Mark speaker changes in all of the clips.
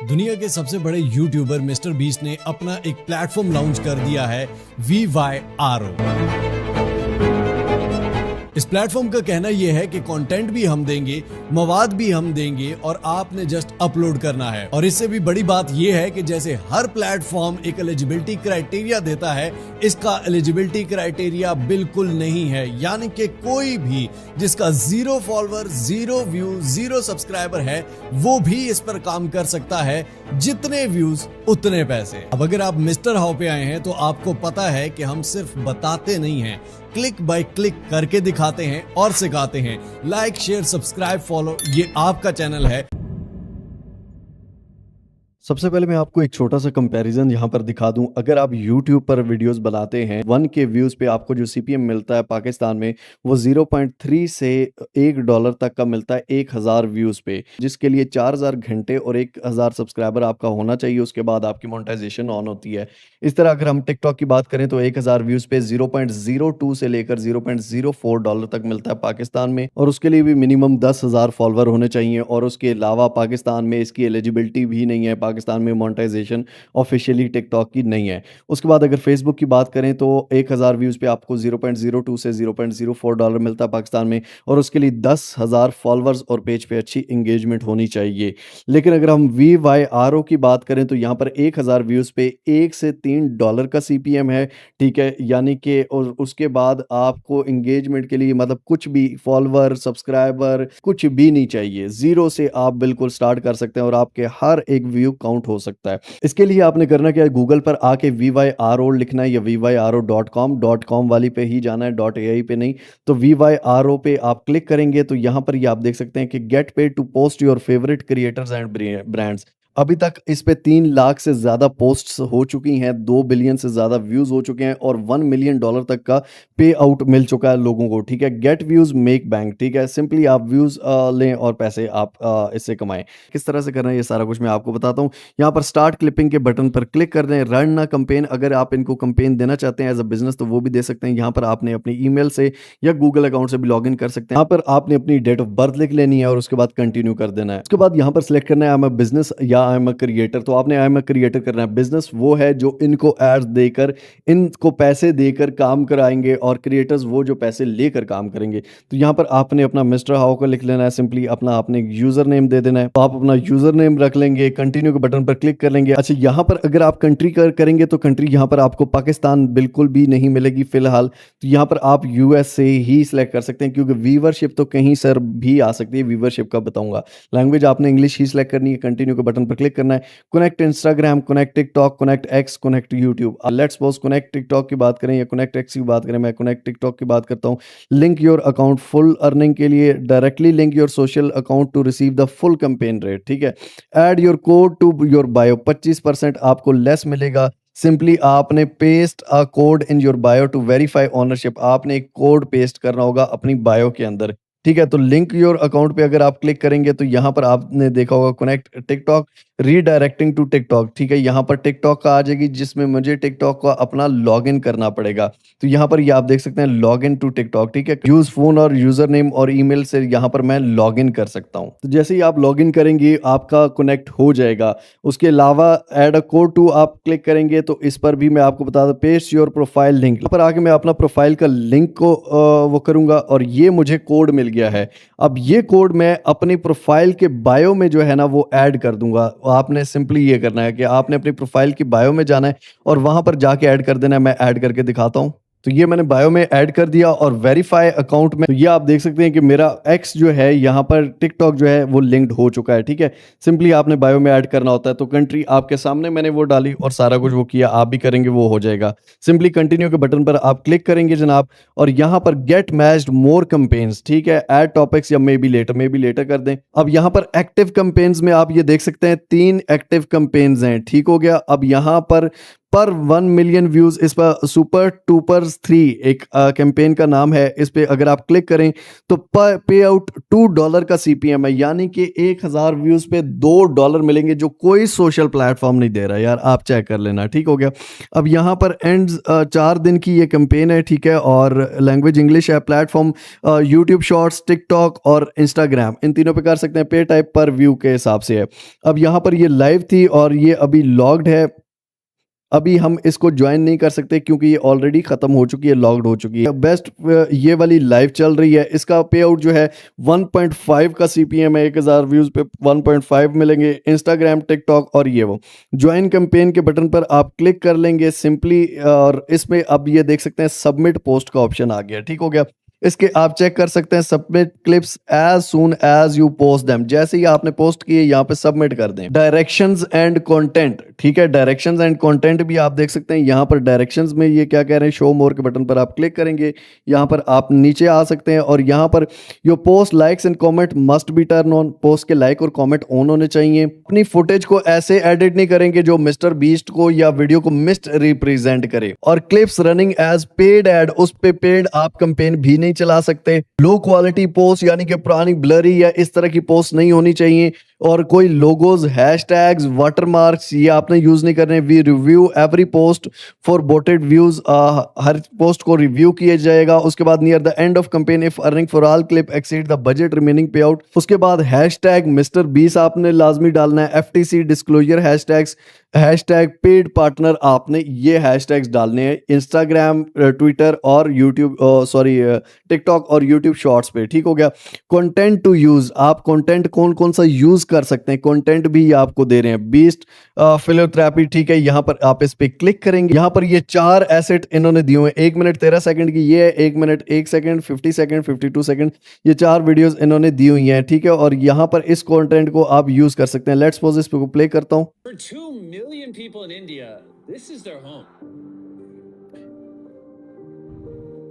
Speaker 1: दुनिया के सबसे बड़े यूट्यूबर मिस्टर बीस्ट ने अपना एक प्लेटफॉर्म लॉन्च कर दिया है VYRO। इस प्लेटफॉर्म का कहना यह है कि कंटेंट भी हम देंगे, मवाद भी हम देंगे और आपने जस्ट अपलोड करना है। और इससे भी बड़ी बात यह है कि जैसे हर प्लेटफॉर्म एक एलिजिबिलिटी क्राइटेरिया देता है, इसका एलिजिबिलिटी क्राइटेरिया बिल्कुल नहीं है। यानी कि कोई भी जिसका 0 फॉलोअर, 0 व्यू, 0 सब्सक्राइबर है, वो भी इस पर काम कर सकता है। जितने व्यूज उतने पैसे। अब अगर आप मिस्टर हाउ पे आए हैं तो आपको पता है कि हम सिर्फ बताते नहीं हैं, क्लिक बाय क्लिक करके दिखाते हैं और सिखाते हैं। लाइक, शेयर, सब्सक्राइब, फॉलो, ये आपका चैनल है।
Speaker 2: सबसे पहले मैं आपको एक छोटा सा कंपैरिजन यहाँ पर दिखा दूं। अगर आप YouTube पर वीडियोस बनाते हैं 1K व्यूज़ पे आपको जो CPM मिलता है पाकिस्तान में वो 0.3 से $1 तक का मिलता है 1000 व्यूज़ पे, जिसके लिए 4000 घंटे और 1000 सब्सक्राइबर आपका होना चाहिए। उसके बाद आपकी मोनेटाइजेशन ऑन होती है। इस तरह अगर हम टिकटॉक की बात करें तो 1000 व्यूज़ पे 0.02 से लेकर $0.04 तक मिलता है पाकिस्तान में, और उसके लिए भी मिनिमम 10,000 फॉलोअर होने चाहिए। और उसके अलावा पाकिस्तान में इसकी एलिजिबिलिटी भी नहीं है, पाकिस्तान में मोनेटाइजेशन ऑफिशियली टिकटॉक की नहीं है। उसके बाद अगर फेसबुक की बात करें तो 1000 व्यूज़ पे आपको 0.02 से $0.04 मिलता है पाकिस्तान में, और उसके लिए 10,000 फॉलोअर्स और पेज पे अच्छी इंगेजमेंट होनी चाहिए। लेकिन अगर हम VYRO की बात करें तो यहाँ पर 1000 व्यूज़ पे $1 से $3 का CPM है, ठीक है। यानी कि और उसके बाद आपको इंगेजमेंट के लिए मतलब कुछ भी फॉलोअर, सब्सक्राइबर कुछ भी नहीं चाहिए। 0 से आप बिल्कुल स्टार्ट कर सकते हैं और आपके हर एक व्यू काउंट हो सकता है। इसके लिए आपने करना क्या है, गूगल पर आके VYRO लिखना है या vyro.com वाली पे ही जाना है, .ai पे नहीं। तो VYRO पे आप क्लिक करेंगे तो यहाँ पर ये आप देख सकते हैं कि get paid to post your favourite creators and brands. अभी तक इस पे 3 लाख से ज़्यादा पोस्ट्स हो चुकी हैं, 2 बिलियन से ज़्यादा व्यूज़ हो चुके हैं और $1 मिलियन तक का पे आउट मिल चुका है लोगों को, ठीक है। गेट व्यूज़ मेक बैंक, ठीक है। सिंपली आप व्यूज़ लें और पैसे आप इससे कमाएं। किस तरह से करना है ये सारा कुछ मैं आपको बताता हूँ। यहाँ पर स्टार्ट क्लिपिंग के बटन पर क्लिक कर दें। रन ना कंपेन, अगर आप इनको कंपेन देना चाहते हैं एज अ बिजनेस तो वो भी दे सकते हैं। यहाँ पर आपने अपनी ईमेल से या गूगल अकाउंट से भी लॉग इन कर सकते हैं। यहाँ पर आपने अपनी डेट ऑफ बर्थ लिख लेनी है और उसके बाद कंटिन्यू कर देना है। उसके बाद यहाँ पर सिलेक्ट करना है आई एम अ बिजनेस या आई एम अ क्रिएटर। तो आपने आई एम अ क्रिएटर करना है। बिजनेस वो है जो इनको एड्स देकर, इनको पैसे देकर काम कराएंगे, और क्रिएटर्स वो जो पैसे लेकर काम करेंगे। तो यहाँ पर आपने अपना मिस्टर हाउ का लिख लेना है। सिंपली अपना आपने यूजर नेम दे देना है, तो आप अपना यूजर नेम रख लेंगे, कंटिन्यू के बटन पर क्लिक कर लेंगे। अच्छा, यहाँ पर अगर आप कंट्री करेंगे तो कंट्री यहाँ पर आपको पाकिस्तान बिल्कुल भी नहीं मिलेगी फिलहाल। तो यहाँ पर आप US से ही सिलेक्ट कर सकते हैं, क्योंकि व्यूवरशिप तो कहीं सर भी आ सकती है, व्यूवरशिप का बताऊंगा। लैंग्वेज आपने इंग्लिश ही सिलेक्ट करनी है। कंटिन्यू के बटन पर क्लिक करना है। Connect Instagram, connect TikTok, connect x, connect YouTube. Let's suppose connect TikTok की बात करें या कनेक्ट एक्स की बात करें, मैं कनेक्ट टिकटॉक की बात करता हूँ। Link your account full earning के लिए directly link your social account to receive the full campaign rate, ठीक है। Add your code to your bio, 25% आपको लेस मिलेगा। सिंपली आपने paste a code in your bio to verify ownership. आपने एक code paste करना होगा अपनी बायो के अंदर, ठीक है। तो लिंक योर अकाउंट पे अगर आप क्लिक करेंगे तो यहाँ पर आपने देखा होगा connect TikTok, redirecting to TikTok, ठीक है। यहाँ पर टिकटॉक का आ जाएगी, जिसमें मुझे टिकटॉक का अपना लॉगिन करना पड़ेगा। तो यहाँ पर ये आप देख सकते हैं लॉगिन टू टिकटॉक, ठीक है। यूज फोन और यूजर नेम और ईमेल से यहाँ पर मैं लॉगिन कर सकता हूँ। तो जैसे ही आप लॉगिन करेंगे आपका कनेक्ट हो जाएगा। उसके अलावा ऐड अ कोड टू आप क्लिक करेंगे तो इस पर भी मैं आपको बता दूं, पेस्ट योर प्रोफाइल लिंक पर आके मैं अपना प्रोफाइल का लिंक को वो करूंगा, और ये मुझे कोड मिल गया है। अब ये कोड मैं अपनी प्रोफाइल के बायो में जो है ना वो ऐड कर दूंगा। आपने सिंपली ये करना है कि आपने अपनी प्रोफाइल की बायो में जाना है और वहां पर जाके ऐड कर देना है। मैं ऐड करके दिखाता हूं। तो ये मैंने बायो में ऐड कर दिया और वेरीफाई अकाउंट में, तो ये आप देख सकते हैं कि मेरा एक्स जो है यहाँ पर टिकटॉक जो है वो लिंक्ड हो चुका है, ठीक है। सिंपली आपने बायो में ऐड करना होता है। तो कंट्री आपके सामने मैंने वो डाली और सारा कुछ वो किया, आप भी करेंगे वो हो जाएगा। सिंपली कंटिन्यू के बटन पर आप क्लिक करेंगे जनाब, और यहाँ पर गेट मैच्ड मोर कैंपेन्स, ठीक है। ऐड टॉपिक्स या मे बी लेटर कर दें। अब यहाँ पर एक्टिव कैंपेन्स में आप ये देख सकते हैं 3 एक्टिव कैंपेन्स हैं, ठीक हो गया। अब यहाँ पर पर 1 मिलियन व्यूज इस पर सुपर टूपर्स 3 एक कैंपेन का नाम है। इस पे अगर आप क्लिक करें तो पे आउट $2 का सीपीएम है, यानी कि 1000 व्यूज पे $2 मिलेंगे, जो कोई सोशल प्लेटफॉर्म नहीं दे रहा यार, आप चेक कर लेना। ठीक हो गया। अब यहाँ पर एंड 4 दिन की ये कैंपेन है, ठीक है, और लैंग्वेज इंग्लिश है। प्लेटफॉर्म यूट्यूब शॉर्ट्स, टिकटॉक और इंस्टाग्राम, इन तीनों पे कर सकते हैं। पे टाइप पर व्यू के हिसाब से है। अब यहाँ पर ये लाइव थी और ये अभी लॉग्ड है। अभी हम इसको ज्वाइन नहीं कर सकते क्योंकि ये ऑलरेडी खत्म हो चुकी है, लॉग्ड हो चुकी है। बेस्ट ये वाली लाइव चल रही है। इसका पे आउट जो है 1.5 का सीपीएम है। 1000 व्यूज पे 1.5 मिलेंगे। इंस्टाग्राम, टिकटॉक और ये वो ज्वाइन कैंपेन के बटन पर आप क्लिक कर लेंगे सिंपली, और इसमें अब ये देख सकते हैं सबमिट पोस्ट का ऑप्शन आ गया। ठीक हो गया। इसके आप चेक कर सकते हैं submit clips as soon as you post them. जैसे ही आपने पोस्ट किए यहाँ पे सबमिट कर दें। डायरेक्शंस एंड कंटेंट, ठीक है, डायरेक्शंस एंड कंटेंट भी आप देख सकते हैं। यहाँ पर डायरेक्शंस में ये क्या कह रहे हैं, शो मोर के बटन पर आप क्लिक करेंगे। यहाँ पर आप नीचे आ सकते हैं और यहाँ per your post likes and comment must be turn on. Post के लाइक और कॉमेंट ऑन होने चाहिए। अपनी फुटेज को ऐसे एडिट नहीं करेंगे जो मिस्टर बीस्ट को या वीडियो को मिस्ट रिप्रेजेंट करे। और clips running as paid ad, उस पे पेड आप कैंपेन भी नहीं चला सकते। लो क्वालिटी पोस्ट यानी कि पुरानी ब्लरी या इस तरह की पोस्ट नहीं होनी चाहिए। और कोई लोगोज, हैशटैग्स, वाटरमार्क्स ये आपने यूज नहीं करने। We review every post for voted views, हर पोस्ट को रिव्यू किया जाएगा। उसके बाद near the end of campaign if earning for all clip exceed the budget remaining pay out. उसके बाद हैशटैग मिस्टर बीस आपने लाजमी डालना है। FTC disclosure hashtags, hashtag paid partner, आपने ये हैशटैग्स डालने हैं इंस्टाग्राम, ट्विटर और यूट्यूब, सॉरी टिकटॉक और यूट्यूब शॉर्ट्स पे। ठीक हो गया। कंटेंट टू यूज, आप कंटेंट कौन कौन सा यूज कर सकते हैं, कंटेंट भी ये आपको दे रहे हैं। बीस्ट फिजियोथेरेपी, ठीक है, यहाँ पर आप इस पे क्लिक करेंगे। यहाँ पर ये 4 एसेट इन्होंने दिए हुए हैं। 1 मिनट 13 सेकंड की ये है, 1 मिनट 1 सेकंड, 50 सेकंड, 52 सेकंड, ये 4 वीडियोस इन्होंने दी हुई हैं। ठीक है, और यहाँ पर इस कंटेंट को आप यूज कर सकते हैं। लेट्स सपोज इस पे प्ले करता हूँ।
Speaker 3: For 2 million people in India, this is their home.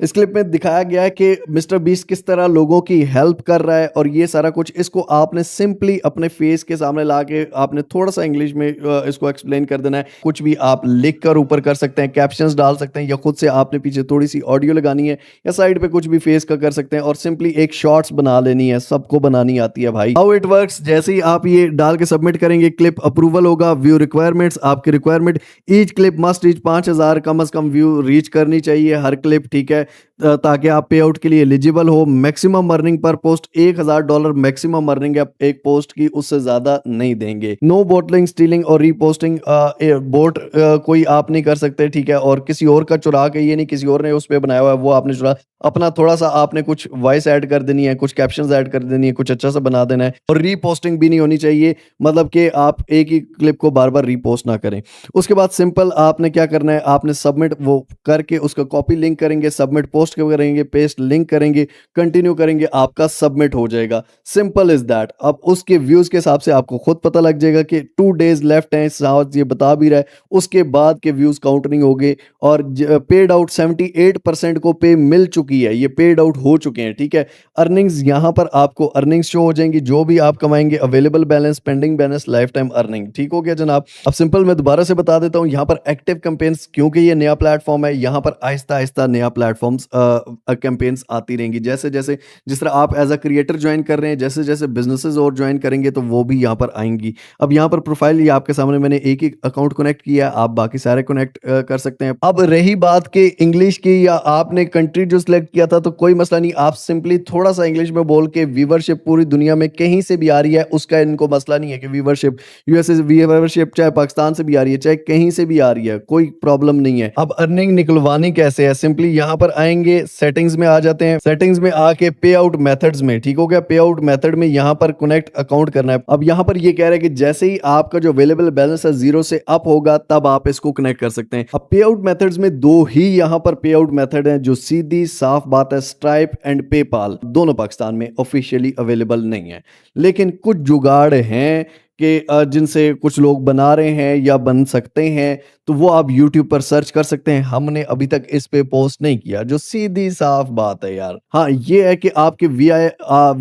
Speaker 2: इस क्लिप में दिखाया गया है कि मिस्टर बीस्ट किस तरह लोगों की हेल्प कर रहा है और ये सारा कुछ। इसको आपने सिंपली अपने फेस के सामने ला के आपने थोड़ा सा इंग्लिश में इसको एक्सप्लेन कर देना है। कुछ भी आप लिख कर ऊपर कर सकते हैं, कैप्शंस डाल सकते हैं, या खुद से आपने पीछे थोड़ी सी ऑडियो लगानी है, या साइड पे कुछ भी फेस का कर सकते हैं, और सिंपली एक शॉर्ट्स बना लेनी है। सबको बनानी आती है भाई। हाउ इट वर्क्स, जैसे ही आप ये डाल के सबमिट करेंगे क्लिप अप्रूवल होगा। व्यू रिक्वायरमेंट्स, आपकी requirement each clip must reach 5000 कम से कम व्यू रीच करनी चाहिए हर क्लिप। ठीक है, ताकि आप पे आउट के लिए एलिजिबल हो। Maximum earning per post $1000 maximum earning है एक पोस्ट की, उससे ज्यादा नहीं देंगे। नो बोटलिंग, स्टीलिंग और रीपोस्टिंग, बोट कोई आप नहीं कर सकते। ठीक है, और किसी और का चुरा के, ये नहीं किसी और ने उस पर बनाया हुआ है वो आपने चुरा, अपना थोड़ा सा आपने कुछ वॉइस ऐड कर देनी है, कुछ कैप्शंस ऐड कर देनी है, कुछ अच्छा सा बना देना है। और रीपोस्टिंग भी नहीं होनी चाहिए, मतलब कि आप एक ही क्लिप को बार बार रीपोस्ट ना करें। उसके बाद सिंपल आपने क्या करना है, आपने सबमिट वो करके उसका कॉपी लिंक करेंगे, सबमिट पोस्ट करेंगे, पेस्ट लिंक करेंगे, कंटिन्यू करेंगे, आपका सबमिट हो जाएगा। Simple is that. अब उसके व्यूज के हिसाब से आपको खुद पता लग जाएगा कि 2 डेज लेफ्ट हैं, साथ ये बता भी रहा है। उसके बाद के व्यूज काउंट नहीं होंगे। और पेड आउट 78% को पे मिल चुकी है, ये पेड आउट हो चुके हैं। ठीक है, अर्निंग्स यहाँ पर आपको अर्निंग्स शो हो जाएंगी, जो भी आप कमाएंगे, available balance, pending balance, life time earning. ठीक हो गया जनाब। अब सिंपल मैं दोबारा से बता देता हूँ, यहाँ पर एक्टिव कैंपेन्स, क्योंकि ये नया प्लेटफॉर्म है, यहाँ पर आहिस्ता आहिस्ता नया प्लेटफॉर्म्स कैंपेन्स आती रहेंगी। जैसे जैसे जिस तरह आप एज अ क्रिएटर ज्वाइन कर रहे हैं, जैसे जैसे बिजनेसेस और ज्वाइन करेंगे तो वो भी यहाँ पर आएंगी। अब यहाँ पर प्रोफाइल ये आपके सामने मैंने एक ही अकाउंट कनेक्ट किया है, आप बाकी सारे कनेक्ट कर सकते हैं। अब रही बात कि इंग्लिश की, या आपने कंट्री जो सिलेक्ट किया था, तो कोई मसला नहीं, आप सिंपली थोड़ा सा इंग्लिश में बोल के, व्यूवरशिप पूरी दुनिया में कहीं से भी आ रही है, उसका इनको मसला नहीं है कि व्यूवरशिप यूएसए से, व्यूवरशिप चाहे पाकिस्तान से भी आ रही है, चाहे कहीं से भी आ रही है, कोई प्रॉब्लम नहीं है। अब अर्निंग निकलवानी कैसे है, सिंपली यहाँ पर आएंगे, सेटिंग्स में आ जाते हैं। सेटिंग्स में आके पे आउट मेथड्स में, ठीक हो गया, पे आउट मेथड में यहाँ पर कनेक्ट अकाउंट करना है। अब यहाँ पर ये कह रहा है कि जैसे ही आपका जो अवेलेबल बैलेंस है 0 से अप होगा, तब आप इसको कनेक्ट कर सकते हैं। अब पे आउट मेथड्स में 2 ही यहाँ पर पे आउट मेथड हैं, जो सीधी साफ बात है, स्ट्राइप एंड पेपाल, दोनों पाकिस्तान में ऑफिशियली अवेलेबल नहीं है। लेकिन कुछ जुगाड़ हैं कि जिनसे कुछ लोग बना रहे हैं या बन सकते हैं, तो वो आप YouTube पर सर्च कर सकते हैं। हमने अभी तक इस पे पोस्ट नहीं किया, जो सीधी साफ बात है यार। हाँ, ये है कि आपके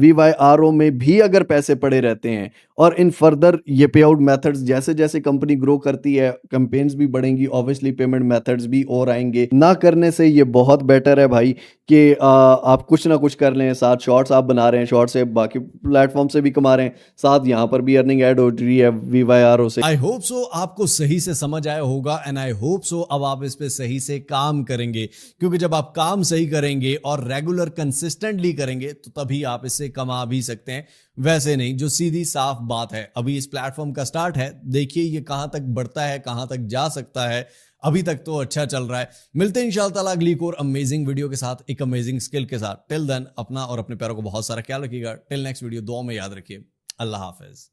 Speaker 2: VYRO में भी अगर पैसे पड़े रहते हैं और इन फर्दर ये पे आउट मेथड्स जैसे जैसे कंपनी ग्रो करती है, कैंपेन्स भी बढ़ेंगी, ऑब्वियसली पेमेंट मेथड्स भी और आएंगे। ना करने से ये बहुत बेटर है भाई कि आप कुछ ना कुछ कर लें। साथ शॉर्ट्स आप बना रहे हैं, शॉर्ट से बाकी प्लेटफॉर्म से भी कमा रहे हैं, साथ यहाँ पर भी अर्निंग ऐड हो रही है VYRO से।
Speaker 1: आई होप सो आपको सही से समझ आया होगा एंड आई होप सो अब आप इस पे सही से काम करेंगे, क्योंकि जब आप काम सही करेंगे और रेगुलर कंसिस्टेंटली करेंगे तो तभी आप इससे कमा भी सकते हैं। वैसे नहीं, जो सीधी साफ बात है, अभी इस प्लेटफॉर्म का स्टार्ट है, देखिए ये कहां तक बढ़ता है, कहां तक जा सकता है। अभी तक तो अच्छा चल रहा है। मिलते हैं इंशाल्लाह ताला अगली एक और अमेजिंग वीडियो के साथ, एक अमेजिंग स्किल के साथ। टिल देन अपना और अपने पैरों को बहुत सारा ख्याल रखिएगा। टिल नेक्स्ट वीडियो, दुआ में याद रखिए। अल्लाह हाफिज।